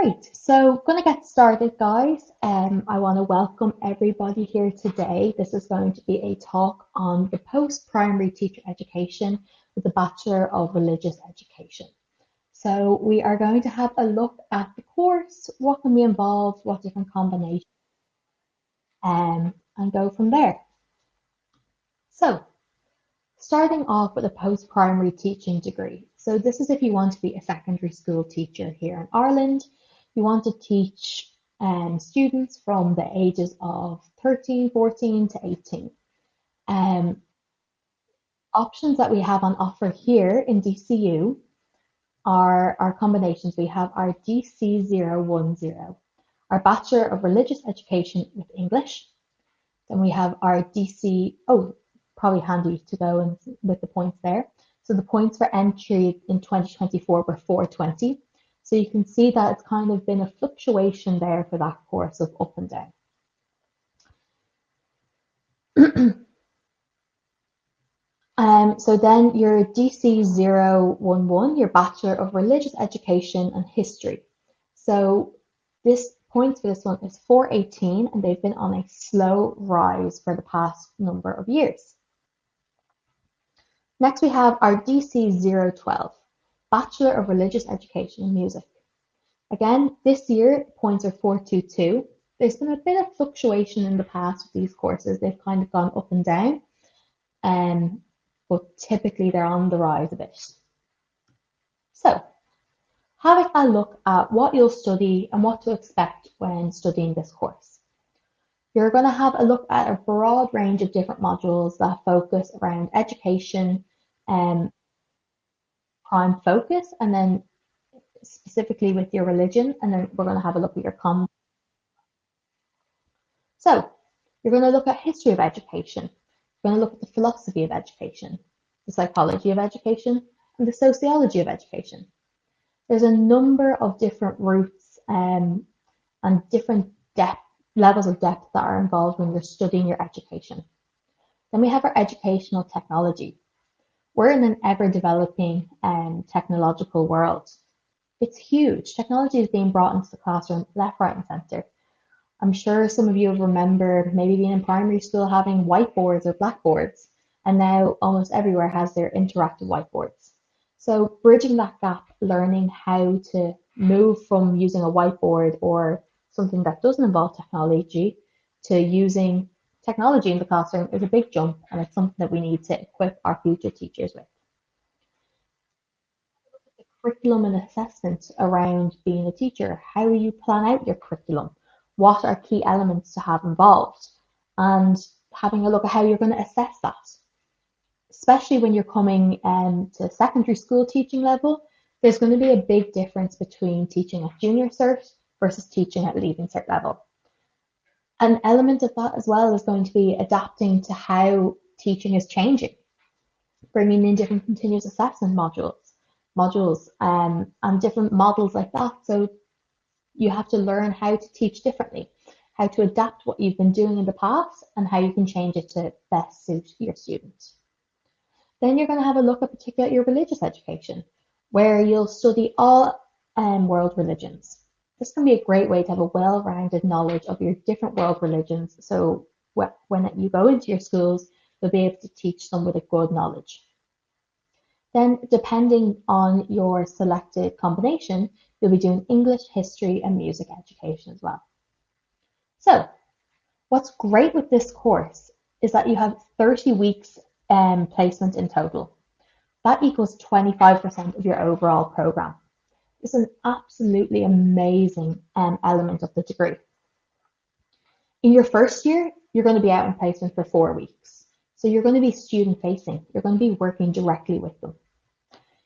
Great, so going to get started, guys. I want to welcome everybody here today. This is going to be a talk on the post-primary teacher education with the Bachelor of Religious Education. So we are going to have a look at the course, what can be involved, what different combinations, and go from there. So starting off with a post-primary teaching degree. So this is if you want to be a secondary school teacher here in Ireland. You want to teach students from the ages of 13, 14 to 18. Options that we have on offer here in DCU are our combinations. We have our DC010, our Bachelor of Religious Education with English. Then we have our probably handy to go in with the points there. So the points for entry in 2024 were 420. So you can see that it's kind of been a fluctuation there for that course of up and down. So then your DC011, your Bachelor of Religious Education and History. So this points for this one is 418, and they've been on a slow rise for the past number of years. Next, we have our DC012, Bachelor of Religious Education and Music. Again, this year, points are 422. There's been a bit of fluctuation in the past with these courses. They've kind of gone up and down, but typically they're on the rise a bit. So, having a look at what you'll study and what to expect when studying this course. You're going to have a look at a broad range of different modules that focus around education and prime focus, and then specifically with your religion, and then we're going to have a look at your So you're going to look at history of education. You're going to look at the philosophy of education, the psychology of education, and the sociology of education. There's a number of different routes and different levels of depth that are involved when you're studying your education. Then we have our educational technology. We're in an ever-developing technological world. It's huge. Technology is being brought into the classroom left, right, and centre. I'm sure some of you have remembered maybe being in primary school having whiteboards or blackboards, and now almost everywhere has their interactive whiteboards. So bridging that gap, learning how to move from using a whiteboard or something that doesn't involve technology to using technology in the classroom is a big jump, and it's something that we need to equip our future teachers with. The curriculum and assessment around being a teacher. How do you plan out your curriculum? What are key elements to have involved? And having a look at how you're going to assess that. Especially when you're coming to secondary school teaching level, there's going to be a big difference between teaching at junior cert versus teaching at leaving cert level. An element of that as well is going to be adapting to how teaching is changing, bringing in different continuous assessment modules and different models like that. So you have to learn how to teach differently, how to adapt what you've been doing in the past and how you can change it to best suit your students. Then you're going to have a look at particularly your religious education, where you'll study all world religions. This can be a great way to have a well-rounded knowledge of your different world religions. So when you go into your schools, you'll be able to teach them with a good knowledge. Then, depending on your selected combination, you'll be doing English, history, and music education as well. So, what's great with this course is that you have 30 weeks placement in total. That equals 25% of your overall program. It's an absolutely amazing element of the degree. In your first year, you're going to be out in placement for 4 weeks. So you're going to be student facing. You're going to be working directly with them.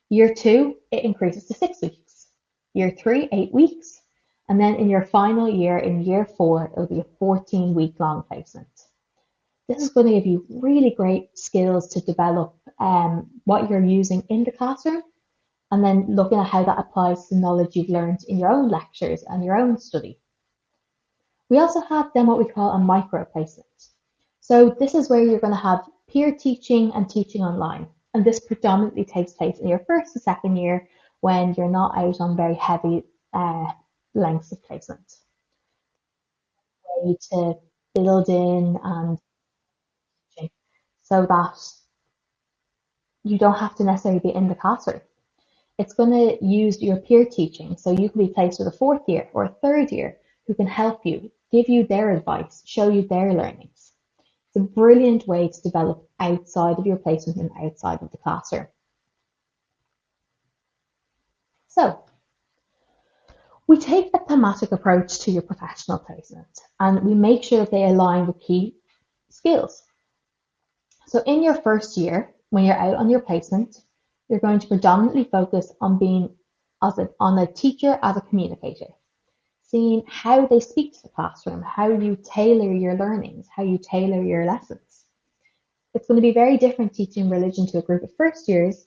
Year 2, it increases to 6 weeks. Year 3, 8 weeks. And then in your final year, in year 4, it'll be a 14-week-long placement. This is going to give you really great skills to develop what you're using in the classroom, and then looking at how that applies to knowledge you've learned in your own lectures and your own study. We also have then what we call a micro placement. So this is where you're going to have peer teaching and teaching online. And this predominantly takes place in your first and second year when you're not out on very heavy lengths of placement. A way to build in and so that you don't have to necessarily be in the classroom. It's going to use your peer teaching. So you can be placed with a fourth year or a third year who can help you, give you their advice, show you their learnings. It's a brilliant way to develop outside of your placement and outside of the classroom. So we take a thematic approach to your professional placement and we make sure that they align with key skills. So in your first year, when you're out on your placement, you're going to predominantly focus on being on a teacher as a communicator, seeing how they speak to the classroom, how you tailor your learnings, how you tailor your lessons. It's going to be very different teaching religion to a group of first years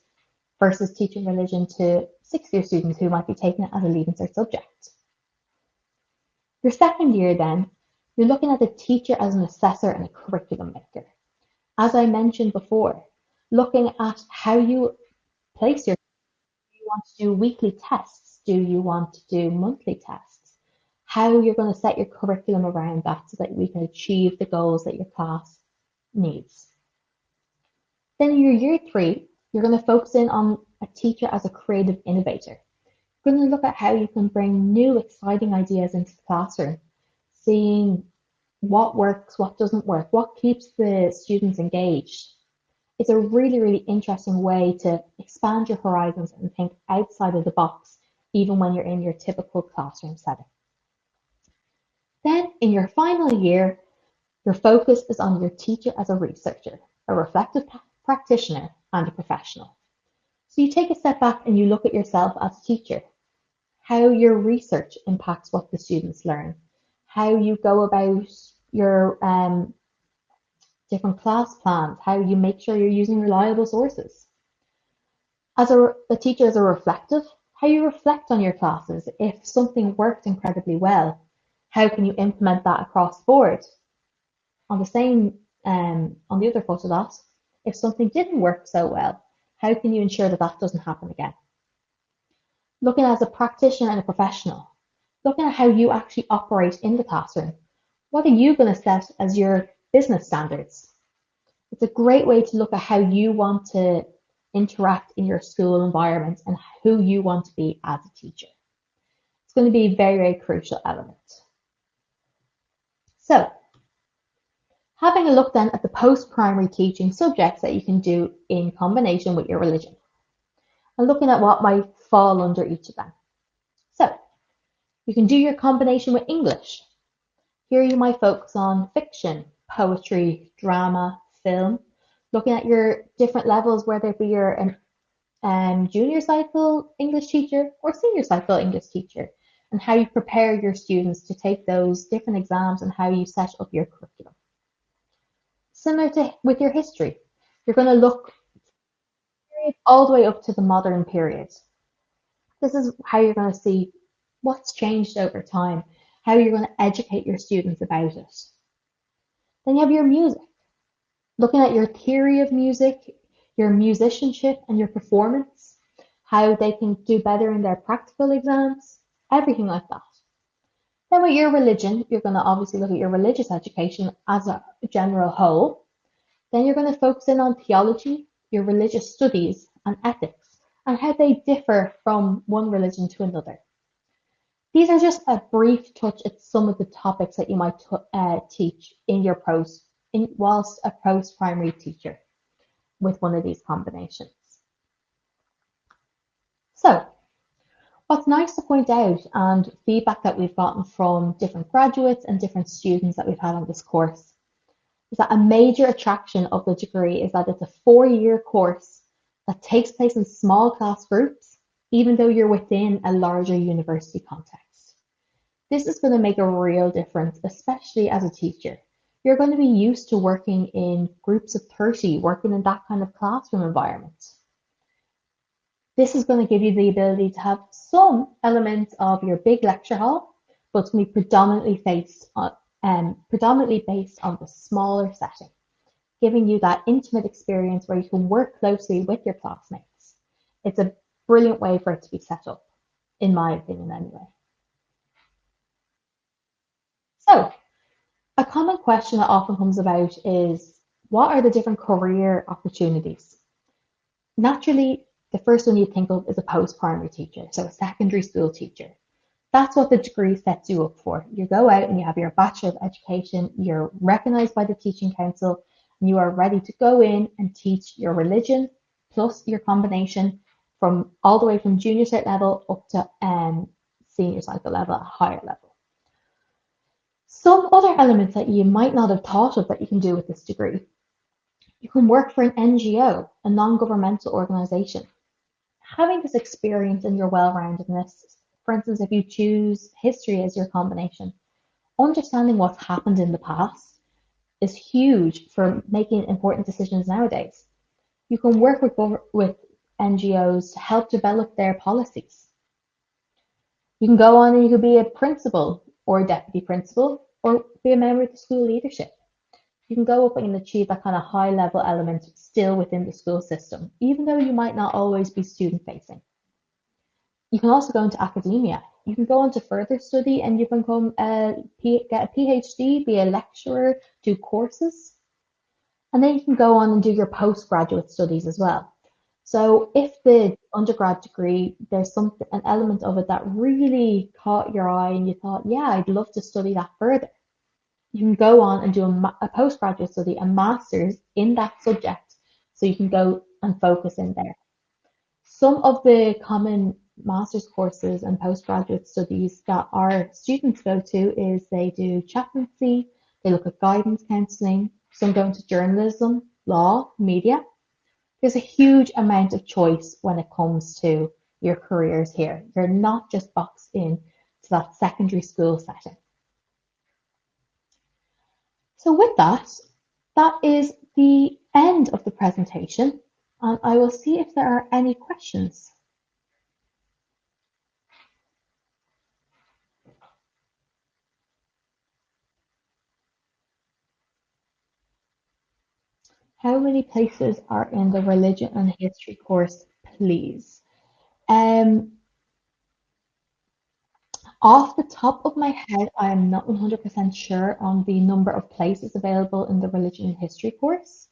versus teaching religion to sixth-year students who might be taking it as a Leaving Cert subject. Your second year then, you're looking at the teacher as an assessor and a curriculum maker. As I mentioned before, looking at how you place your, do you want to do weekly tests? Do you want to do monthly tests? How you're going to set your curriculum around that so that we can achieve the goals that your class needs. Then in your year 3, you're going to focus in on a teacher as a creative innovator. You're going to look at how you can bring new, exciting ideas into the classroom, seeing what works, what doesn't work, what keeps the students engaged. It's a really, really interesting way to expand your horizons and think outside of the box, even when you're in your typical classroom setting. Then in your final year, your focus is on your teacher as a researcher, a reflective practitioner, and a professional. So you take a step back and you look at yourself as a teacher, how your research impacts what the students learn, how you go about your different class plans, how you make sure you're using reliable sources. As a teacher as a reflective, how you reflect on your classes. If something worked incredibly well, how can you implement that across the board? On the other foot of that, if something didn't work so well, how can you ensure that that doesn't happen again? Looking as a practitioner and a professional, looking at how you actually operate in the classroom. What are you going to set as your business standards? It's a great way to look at how you want to interact in your school environment and who you want to be as a teacher. It's going to be a very, very crucial element. So, having a look then at the post-primary teaching subjects that you can do in combination with your religion, and looking at what might fall under each of them. So, you can do your combination with English. Here you might focus on fiction, poetry, drama, film, looking at your different levels, whether it be you're a junior cycle English teacher or senior cycle English teacher, and how you prepare your students to take those different exams and how you set up your curriculum. Similar to with your history, you're going to look all the way up to the modern period. This is how you're going to see what's changed over time, how you're going to educate your students about it. Then you have your music, looking at your theory of music, your musicianship and your performance, how they can do better in their practical exams, everything like that. Then with your religion, you're going to obviously look at your religious education as a general whole. Then you're going to focus in on theology, your religious studies and ethics, and how they differ from one religion to another. These are just a brief touch at some of the topics that you might teach in your whilst a post-primary teacher with one of these combinations. So, what's nice to point out, and feedback that we've gotten from different graduates and different students that we've had on this course, is that a major attraction of the degree is that it's a 4-year course that takes place in small class groups, even though you're within a larger university context. This is going to make a real difference, especially as a teacher. You're going to be used to working in groups of 30, working in that kind of classroom environment. This is going to give you the ability to have some elements of your big lecture hall, but it's going to be predominantly based on the smaller setting, giving you that intimate experience where you can work closely with your classmates. It's a brilliant way for it to be set up, in my opinion anyway. So a common question that often comes about is, what are the different career opportunities? Naturally, the first one you think of is a post-primary teacher, so a secondary school teacher. That's what the degree sets you up for. You go out and you have your Bachelor of Education, you're recognised by the Teaching Council, and you are ready to go in and teach your religion plus your combination from all the way from junior cert level up to senior cycle level, a higher level. Some other elements that you might not have thought of that you can do with this degree. You can work for an NGO, a non-governmental organisation. Having this experience in your well-roundedness, for instance, if you choose history as your combination, understanding what's happened in the past is huge for making important decisions nowadays. You can work with NGOs to help develop their policies. You can go on and you could be a principal or a deputy principal or be a member of the school leadership. You can go up and achieve that kind of high level element still within the school system, even though you might not always be student facing. You can also go into academia. You can go on to further study and you can get a PhD, be a lecturer, do courses. And then you can go on and do your postgraduate studies as well. So if the undergrad degree, there's an element of it that really caught your eye and you thought, yeah, I'd love to study that further, you can go on and do a postgraduate study, a master's in that subject, so you can go and focus in there. Some of the common master's courses and postgraduate studies that our students go to is they do chaplaincy, they look at guidance counselling, some go into journalism, law, media. There's a huge amount of choice when it comes to your careers here. You're not just boxed in to that secondary school setting. So with that, that is the end of the presentation, and I will see if there are any questions. How many places are in the religion and history course, please? Off the top of my head, I am not 100% sure on the number of places available in the religion and history course.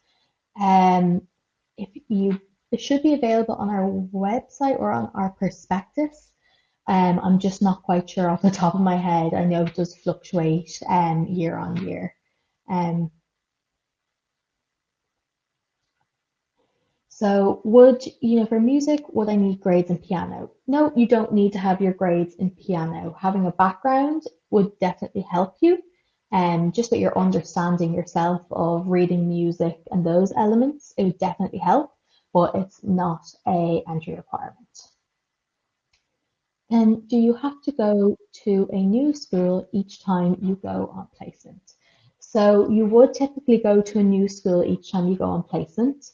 If you, it should be available on our website or on our prospectus. I'm just not quite sure off the top of my head. I know it does fluctuate year on year. So for music, would I need grades in piano? No, you don't need to have your grades in piano. Having a background would definitely help you. Just with your understanding yourself of reading music and those elements, it would definitely help, but it's not a entry requirement. Then do you have to go to a new school each time you go on placement? So you would typically go to a new school each time you go on placement.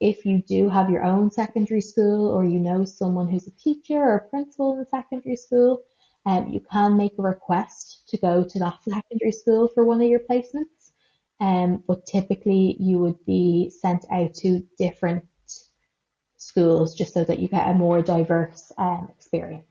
If you do have your own secondary school or you know someone who's a teacher or a principal in a secondary school, you can make a request to go to that secondary school for one of your placements. But typically you would be sent out to different schools just so that you get a more diverse experience.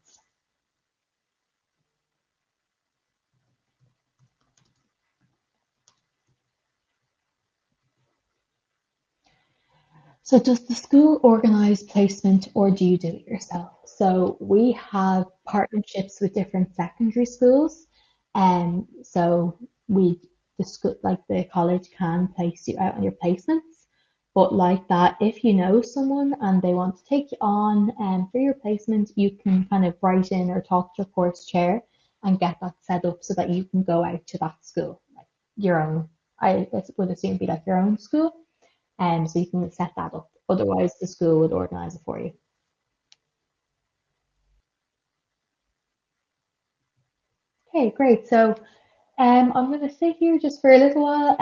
So does the school organise placement or do you do it yourself? So we have partnerships with different secondary schools, and so the college can place you out on your placements. But like that, if you know someone and they want to take you on for your placement, you can kind of write in or talk to your course chair and get that set up so that you can go out to that school, like your own. I would assume be like your own school. So you can set that up. Otherwise, the school would organise it for you. Okay, great. So I'm going to sit here just for a little while.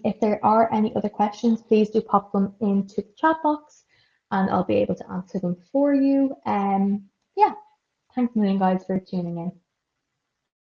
If there are any other questions, please do pop them into the chat box and I'll be able to answer them for you. Yeah, thanks a million guys for tuning in.